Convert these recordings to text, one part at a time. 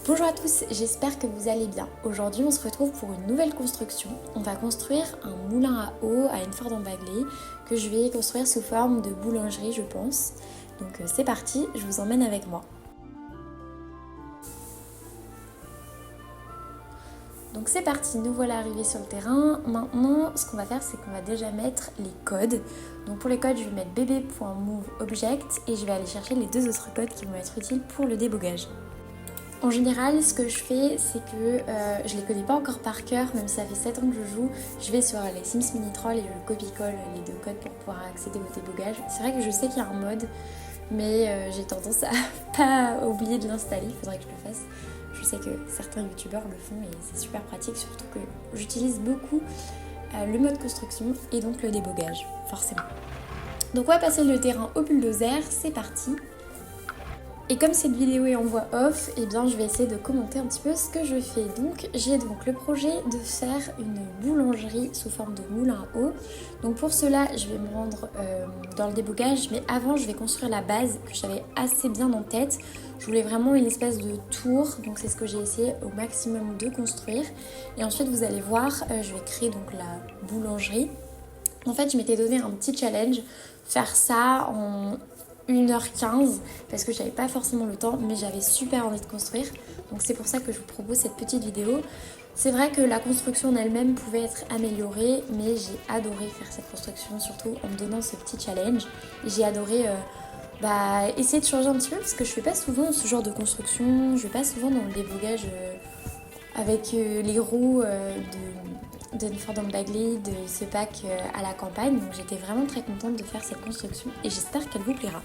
Bonjour à tous, j'espère que vous allez bien. Aujourd'hui on se retrouve pour une nouvelle construction. On va construire un moulin à eau à Hennefort-en-Bagley que je vais construire sous forme de boulangerie je pense. Donc c'est parti, je vous emmène avec moi. Donc c'est parti, nous voilà arrivés sur le terrain. Maintenant ce qu'on va faire c'est qu'on va déjà mettre les codes. Donc pour les codes je vais mettre bb.moveObject et je vais aller chercher les deux autres codes qui vont être utiles pour le débogage. En général, ce que je fais, c'est que je les connais pas encore par cœur, même si ça fait 7 ans que je joue. Je vais sur les Sims Mini Troll et je copie-colle les deux codes pour pouvoir accéder au débogage. C'est vrai que je sais qu'il y a un mode, mais j'ai tendance à pas oublier de l'installer, il faudrait que je le fasse. Je sais que certains youtubeurs le font et c'est super pratique, surtout que j'utilise beaucoup le mode construction et donc le débogage, forcément. Donc on va passer le terrain au bulldozer, c'est parti. Et comme cette vidéo est en voix off, eh bien je vais essayer de commenter un petit peu ce que je fais. Donc j'ai donc le projet de faire une boulangerie sous forme de moulin à eau. Donc pour cela je vais me rendre dans le débogage, mais avant je vais construire la base que j'avais assez bien en tête. Je voulais vraiment une espèce de tour, donc c'est ce que j'ai essayé au maximum de construire. Et ensuite vous allez voir, je vais créer donc la boulangerie. En fait je m'étais donné un petit challenge, faire ça en 1h15 parce que j'avais pas forcément le temps, mais j'avais super envie de construire, donc c'est pour ça que je vous propose cette petite vidéo. C'est vrai que la construction en elle-même pouvait être améliorée, mais j'ai adoré faire cette construction, surtout en me donnant ce petit challenge. J'ai adoré essayer de changer un petit peu parce que je fais pas souvent ce genre de construction, je vais pas souvent dans le débogage avec les roues de Hennefort-en-Bagley, de ce pack à la campagne. Donc j'étais vraiment très contente de faire cette construction et j'espère qu'elle vous plaira.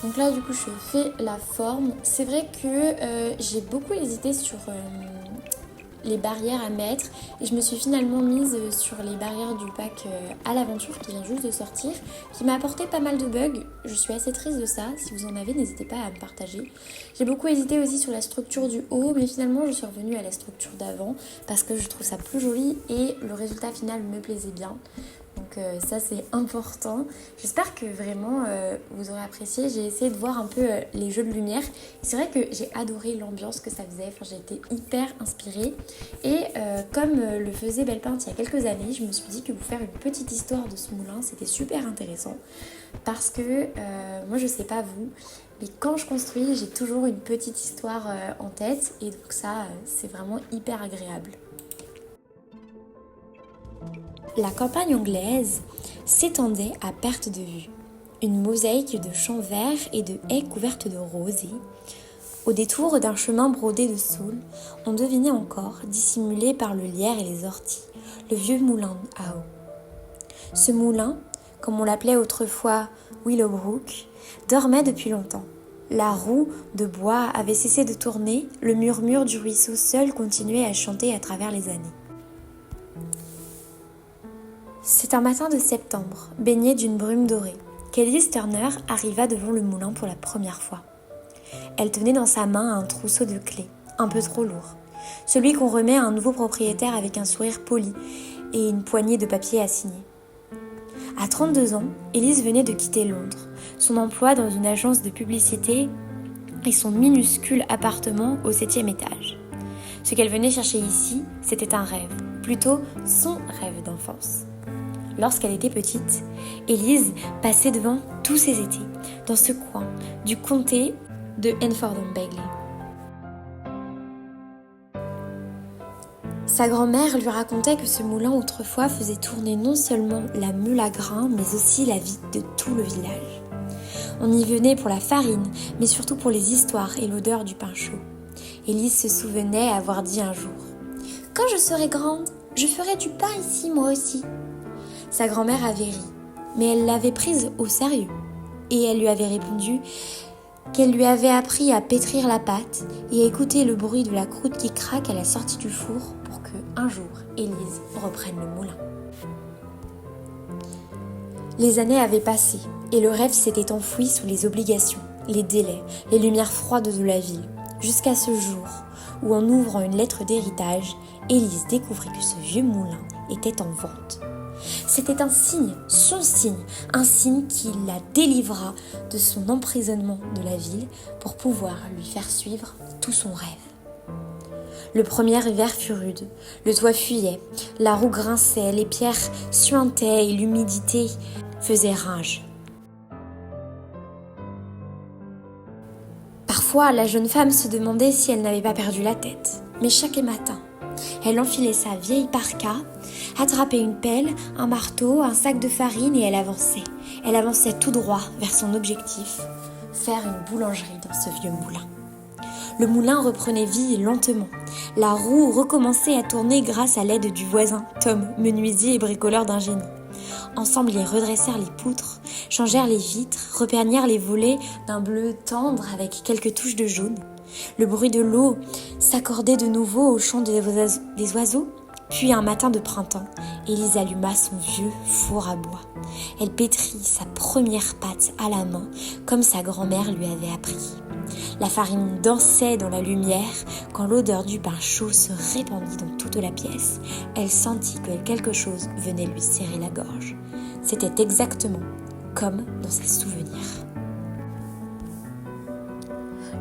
Donc là du coup je fais la forme. C'est vrai que j'ai beaucoup hésité sur les barrières à mettre et je me suis finalement mise sur les barrières du pack à l'aventure qui vient juste de sortir, qui m'a apporté pas mal de bugs. Je suis assez triste de ça, si vous en avez n'hésitez pas à me partager. J'ai beaucoup hésité aussi sur la structure du haut, mais finalement je suis revenue à la structure d'avant parce que je trouve ça plus joli et le résultat final me plaisait bien. Donc ça c'est important. J'espère que vraiment vous aurez apprécié. J'ai essayé de voir un peu les jeux de lumière. C'est vrai que j'ai adoré l'ambiance que ça faisait. Enfin, j'ai été hyper inspirée. Et comme le faisait Bellepeinte il y a quelques années, je me suis dit que vous faire une petite histoire de ce moulin, c'était super intéressant. Parce que moi je sais pas vous, mais quand je construis, j'ai toujours une petite histoire en tête. Et donc ça, c'est vraiment hyper agréable. La campagne anglaise s'étendait à perte de vue. Une mosaïque de champs verts et de haies couvertes de rosiers. Au détour d'un chemin brodé de saules, on devinait encore, dissimulé par le lierre et les orties, le vieux moulin à eau. Ce moulin, comme on l'appelait autrefois Willowbrook, dormait depuis longtemps. La roue de bois avait cessé de tourner, le murmure du ruisseau seul continuait à chanter à travers les années. C'est un matin de septembre, baigné d'une brume dorée, qu'Elise Turner arriva devant le moulin pour la première fois. Elle tenait dans sa main un trousseau de clés, un peu trop lourd, celui qu'on remet à un nouveau propriétaire avec un sourire poli et une poignée de papier à signer. À 32 ans, Elise venait de quitter Londres, son emploi dans une agence de publicité et son minuscule appartement au 7e étage. Ce qu'elle venait chercher ici, c'était un rêve, plutôt son rêve d'enfance. Lorsqu'elle était petite, Elise passait devant tous ses étés, dans ce coin du comté de Hennefort-en-Bagley. Sa grand-mère lui racontait que ce moulin autrefois faisait tourner non seulement la meule à grains, mais aussi la vie de tout le village. On y venait pour la farine, mais surtout pour les histoires et l'odeur du pain chaud. Elise se souvenait avoir dit un jour « Quand je serai grande, je ferai du pain ici moi aussi ». Sa grand-mère avait ri, mais elle l'avait prise au sérieux. Et elle lui avait répondu qu'elle lui avait appris à pétrir la pâte et à écouter le bruit de la croûte qui craque à la sortie du four pour que, un jour, Élise reprenne le moulin. Les années avaient passé et le rêve s'était enfoui sous les obligations, les délais, les lumières froides de la ville, jusqu'à ce jour où, en ouvrant une lettre d'héritage, Élise découvrit que ce vieux moulin était en vente. C'était un signe, son signe, un signe qui la délivra de son emprisonnement de la ville pour pouvoir lui faire suivre tout son rêve. Le premier hiver fut rude, le toit fuyait, la roue grinçait, les pierres suintaient et l'humidité faisait rage. Parfois, la jeune femme se demandait si elle n'avait pas perdu la tête. Mais chaque matin, elle enfilait sa vieille parka, attrapait une pelle, un marteau, un sac de farine et elle avançait. Elle avançait tout droit vers son objectif, faire une boulangerie dans ce vieux moulin. Le moulin reprenait vie lentement. La roue recommençait à tourner grâce à l'aide du voisin, Tom, menuisier et bricoleur d'un génie. Ensemble, ils redressèrent les poutres, changèrent les vitres, repeignirent les volets d'un bleu tendre avec quelques touches de jaune. Le bruit de l'eau s'accordait de nouveau au chant des oiseaux. Puis un matin de printemps, Élise alluma son vieux four à bois. Elle pétrit sa première pâte à la main, comme sa grand-mère lui avait appris. La farine dansait dans la lumière quand l'odeur du pain chaud se répandit dans toute la pièce. Elle sentit que quelque chose venait lui serrer la gorge. C'était exactement comme dans ses souvenirs.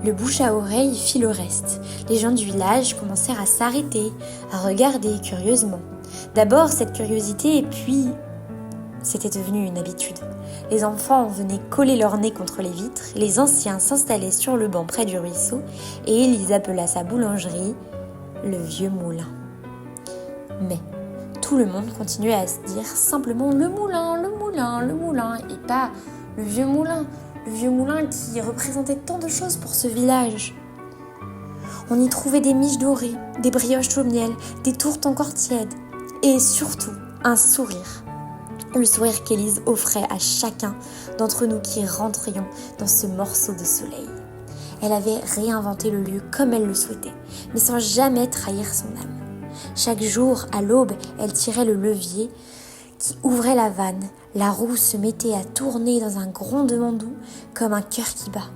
Le bouche à oreille fit le reste. Les gens du village commencèrent à s'arrêter, à regarder curieusement. D'abord cette curiosité et puis c'était devenu une habitude. Les enfants venaient coller leur nez contre les vitres, les anciens s'installaient sur le banc près du ruisseau et Élise appela sa boulangerie le vieux moulin. Mais tout le monde continuait à se dire simplement le moulin, le moulin, le moulin et pas le vieux moulin. Le vieux moulin qui représentait tant de choses pour ce village. On y trouvait des miches dorées, des brioches au miel, des tourtes encore tièdes et surtout un sourire. Le sourire qu'Élise offrait à chacun d'entre nous qui rentrions dans ce morceau de soleil. Elle avait réinventé le lieu comme elle le souhaitait, mais sans jamais trahir son âme. Chaque jour, à l'aube, elle tirait le levier qui ouvrait la vanne. La roue se mettait à tourner dans un grondement doux comme un cœur qui bat.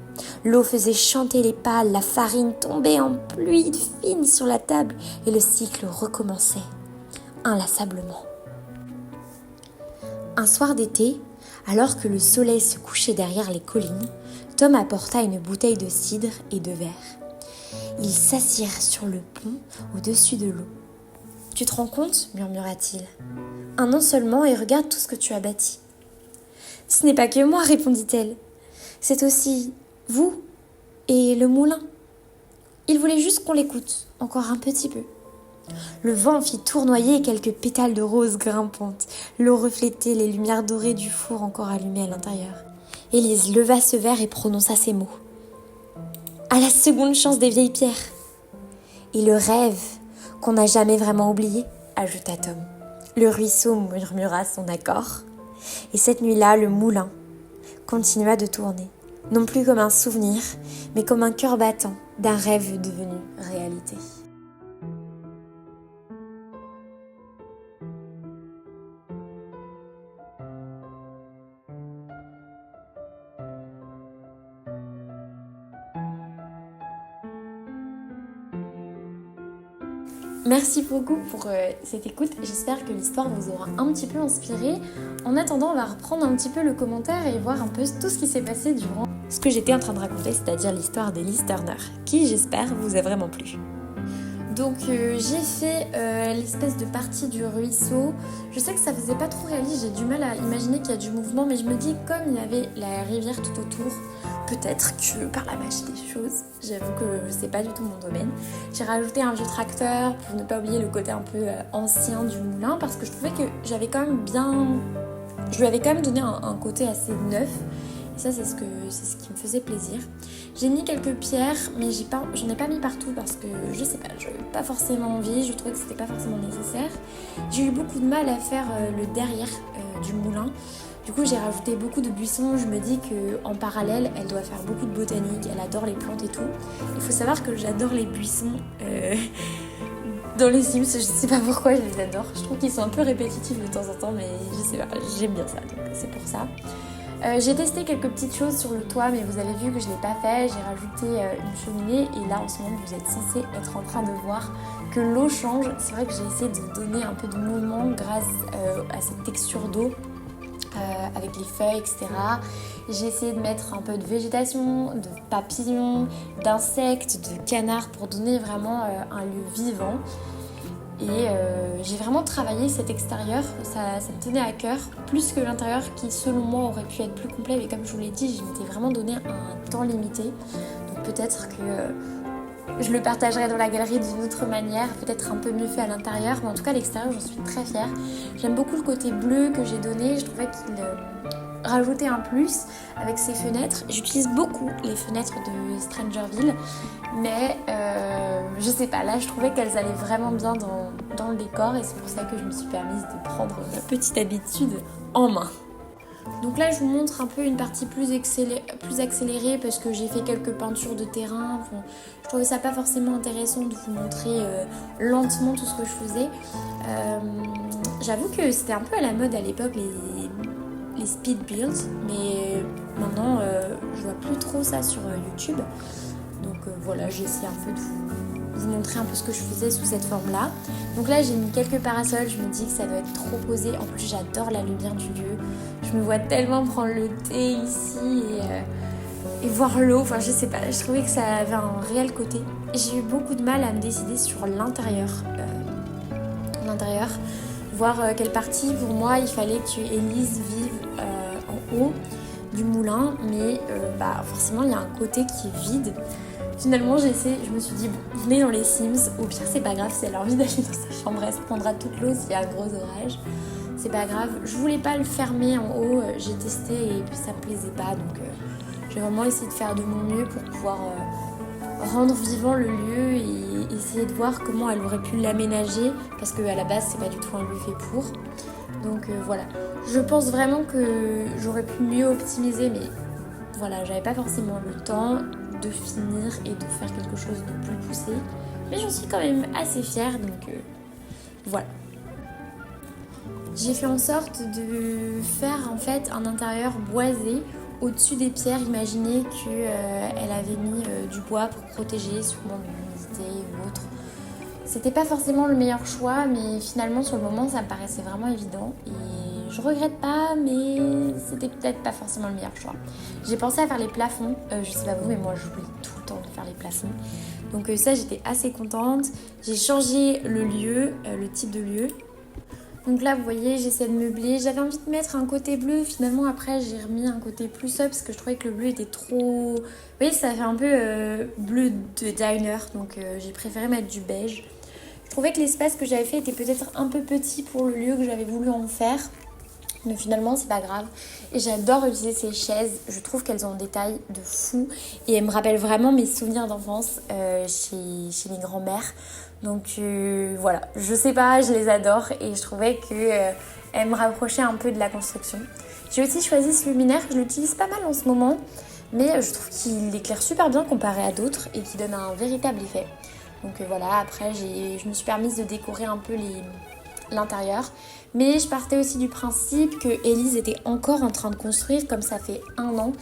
L'eau faisait chanter les pâles, la farine tombait en pluie fine sur la table et le cycle recommençait, inlassablement. Un soir d'été, alors que le soleil se couchait derrière les collines, Tom apporta une bouteille de cidre et de verre. Ils s'assirent sur le pont au-dessus de l'eau. « Tu te rends compte ?» murmura-t-il. « Un an seulement et regarde tout ce que tu as bâti. »« Ce n'est pas que moi, répondit-elle. C'est aussi vous et le moulin. Il voulait juste qu'on l'écoute, encore un petit peu. » Le vent fit tournoyer quelques pétales de rose grimpantes. L'eau reflétait les lumières dorées du four encore allumé à l'intérieur. Élise leva ce verre et prononça ces mots. « À la seconde chance des vieilles pierres. »« Et le rêve qu'on n'a jamais vraiment oublié, » ajouta Tom. Le ruisseau murmura son accord. Et cette nuit-là, le moulin continua de tourner. Non plus comme un souvenir, mais comme un cœur battant d'un rêve devenu réalité. Merci beaucoup pour cette écoute. J'espère que l'histoire vous aura un petit peu inspiré. En attendant, on va reprendre un petit peu le commentaire et voir un peu tout ce qui s'est passé durant ce que j'étais en train de raconter, c'est-à-dire l'histoire d'Élise Turner, qui, j'espère, vous a vraiment plu. Donc j'ai fait l'espèce de partie du ruisseau. Je sais que ça faisait pas trop réaliste, j'ai du mal à imaginer qu'il y a du mouvement, mais je me dis comme il y avait la rivière tout autour, peut-être que par la magie des choses, j'avoue que c'est pas du tout mon domaine. J'ai rajouté un vieux tracteur pour ne pas oublier le côté un peu ancien du moulin, parce que je trouvais que je lui avais quand même donné un côté assez neuf. Et ça, c'est ce qui me faisait plaisir. J'ai mis quelques pierres, mais j'en ai pas mis partout parce que, je sais pas, j'avais pas forcément envie, je trouvais que c'était pas forcément nécessaire. J'ai eu beaucoup de mal à faire le derrière du moulin. Du coup, j'ai rajouté beaucoup de buissons. Je me dis qu'en parallèle, elle doit faire beaucoup de botanique, elle adore les plantes et tout. Il faut savoir que j'adore les buissons dans les Sims, je sais pas pourquoi je les adore. Je trouve qu'ils sont un peu répétitifs de temps en temps, mais je sais pas, j'aime bien ça, donc c'est pour ça. J'ai testé quelques petites choses sur le toit, mais vous avez vu que je ne l'ai pas fait. J'ai rajouté une cheminée et là en ce moment vous êtes censé être en train de voir que l'eau change. C'est vrai que j'ai essayé de donner un peu de mouvement grâce à cette texture d'eau avec les feuilles, etc. J'ai essayé de mettre un peu de végétation, de papillons, d'insectes, de canards pour donner vraiment un lieu vivant. Et j'ai vraiment travaillé cet extérieur, ça me tenait à cœur, plus que l'intérieur qui selon moi aurait pu être plus complet, mais comme je vous l'ai dit, je m'étais vraiment donné un temps limité. Donc peut-être que je le partagerai dans la galerie d'une autre manière, peut-être un peu mieux fait à l'intérieur, mais en tout cas à l'extérieur j'en suis très fière. J'aime beaucoup le côté bleu que j'ai donné, je trouvais qu'il rajoutait un plus avec ses fenêtres. J'utilise beaucoup les fenêtres de Strangerville, mais je sais pas, là je trouvais qu'elles allaient vraiment bien dans le décor et c'est pour ça que je me suis permise de prendre ma petite habitude en main. Donc là je vous montre un peu une partie plus accélérée parce que j'ai fait quelques peintures de terrain. Bon, je trouvais ça pas forcément intéressant de vous montrer lentement tout ce que je faisais. J'avoue que c'était un peu à la mode à l'époque les speed builds, mais maintenant je vois plus trop ça sur YouTube. Donc voilà, j'ai essayé un peu de vous montrer un peu ce que je faisais sous cette forme-là. Donc là, j'ai mis quelques parasols, je me dis que ça doit être trop posé. En plus, j'adore la lumière du lieu. Je me vois tellement prendre le thé ici et voir l'eau. Enfin, je sais pas, je trouvais que ça avait un réel côté. J'ai eu beaucoup de mal à me décider sur l'intérieur. Voir quelle partie, pour moi, il fallait que Élise vive en haut du moulin. Mais forcément, il y a un côté qui est vide. Finalement je me suis dit bon, venez dans les Sims, au pire c'est pas grave si elle a envie d'aller dans sa chambre, elle se prendra toute l'eau s'il y a un gros orage, c'est pas grave. Je voulais pas le fermer en haut, j'ai testé et puis ça me plaisait pas, donc j'ai vraiment essayé de faire de mon mieux pour pouvoir rendre vivant le lieu et essayer de voir comment elle aurait pu l'aménager, parce qu'à la base c'est pas du tout un lieu fait pour. Donc voilà, je pense vraiment que j'aurais pu mieux optimiser, mais voilà, j'avais pas forcément le temps de finir et de faire quelque chose de plus poussé, mais j'en suis quand même assez fière, donc voilà. J'ai fait en sorte de faire en fait un intérieur boisé au-dessus des pierres. Imaginez qu'elle avait mis du bois pour protéger sûrement de l'humidité ou autre. C'était pas forcément le meilleur choix, mais finalement sur le moment ça me paraissait vraiment évident et je regrette pas, mais c'était peut-être pas forcément le meilleur choix. J'ai pensé à faire les plafonds, je sais pas vous, mais moi j'oublie tout le temps de faire les plafonds. Donc ça j'étais assez contente. J'ai changé le lieu, le type de lieu. Donc là vous voyez, j'essaie de meubler. J'avais envie de mettre un côté bleu, finalement après j'ai remis un côté plus sobre parce que je trouvais que le bleu était trop... Vous voyez, ça fait un peu bleu de diner, donc j'ai préféré mettre du beige. Je trouvais que l'espace que j'avais fait était peut-être un peu petit pour le lieu que j'avais voulu en faire. Mais finalement c'est pas grave. Et j'adore utiliser ces chaises. Je trouve qu'elles ont des tailles de fou. Et elles me rappellent vraiment mes souvenirs d'enfance chez mes grands-mères. Donc voilà, je sais pas, je les adore. Et je trouvais qu'elles me rapprochaient un peu de la construction. J'ai aussi choisi ce luminaire. Je l'utilise pas mal en ce moment. Mais je trouve qu'il éclaire super bien comparé à d'autres. Et qui donne un véritable effet. Donc voilà, après je me suis permise de décorer un peu l'intérieur. Mais je partais aussi du principe que Élise était encore en train de construire, comme ça fait 1 an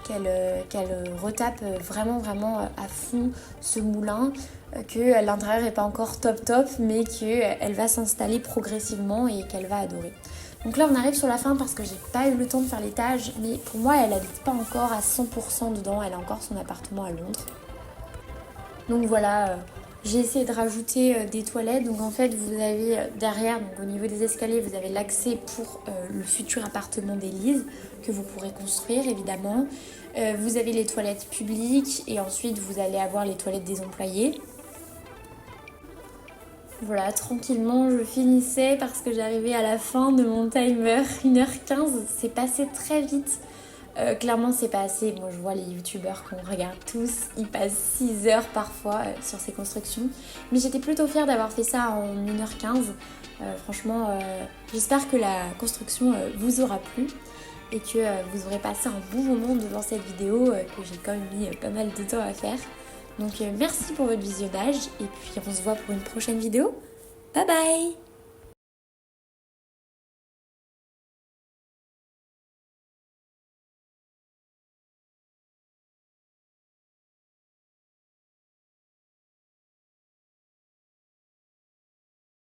qu'elle retape vraiment à fond ce moulin, que l'intérieur n'est pas encore top, mais qu'elle va s'installer progressivement et qu'elle va adorer. Donc là on arrive sur la fin parce que j'ai pas eu le temps de faire l'étage, mais pour moi elle habite pas encore à 100% dedans, elle a encore son appartement à Londres. Donc voilà... J'ai essayé de rajouter des toilettes, donc en fait vous avez derrière, donc au niveau des escaliers, vous avez l'accès pour le futur appartement d'Élise que vous pourrez construire évidemment. Vous avez les toilettes publiques et ensuite vous allez avoir les toilettes des employés. Voilà, tranquillement je finissais parce que j'arrivais à la fin de mon timer, 1h15, c'est passé très vite. Clairement c'est pas assez, moi je vois les youtubeurs qu'on regarde tous, ils passent 6 heures parfois sur ces constructions, mais j'étais plutôt fière d'avoir fait ça en 1h15. Franchement j'espère que la construction vous aura plu et que vous aurez passé un bon moment devant cette vidéo que j'ai quand même mis pas mal de temps à faire. Donc merci pour votre visionnage et puis on se voit pour une prochaine vidéo. Bye bye.